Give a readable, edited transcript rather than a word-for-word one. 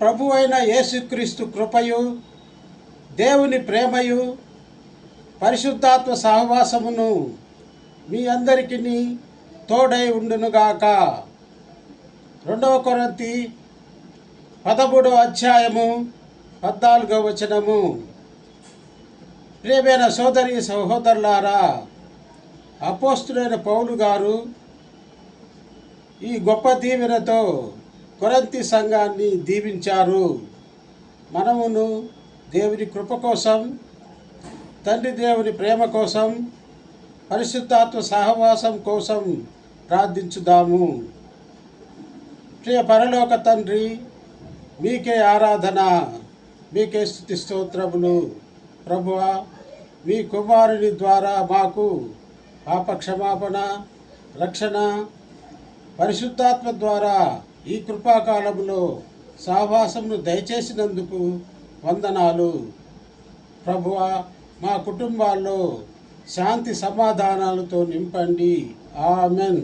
ప్రభువైన యేసుక్రీస్తు కృపయు, దేవుని ప్రేమయు, పరిశుద్ధాత్మ సహవాసమును మీ అందరికీ తోడై ఉండునుగాక. 2 కొరింథీ 13వ అధ్యాయము 14వ వచనము. ప్రియమైన సోదరి సహోదరులారా, అపోస్తులైన పౌలు గారు ఈ గొప్ప దీవెనతో కొరింథీ సంఘాన్ని దీవించారు. మనమును దేవుని కృప కోసం, తండ్రి దేవుని ప్రేమ కోసం, పరిశుద్ధాత్మ సహవాసం కోసం ప్రార్థించుదాము. ప్రియ పరలోక తండ్రి, మీకే ఆరాధన, మీకే స్తుతి స్తోత్రములు. ప్రభువా, మీ కుమారుని ద్వారా మాకు పాప క్షమాపణ, రక్షణ, పరిశుద్ధాత్మ ద్వారా ఈ కృపాకాలంలో సహవాసమును దయచేసినందుకు వందనాలు. ప్రభువా, మా కుటుంబాల్లో శాంతి సమాధానాలతో నింపండి. ఆమెన్.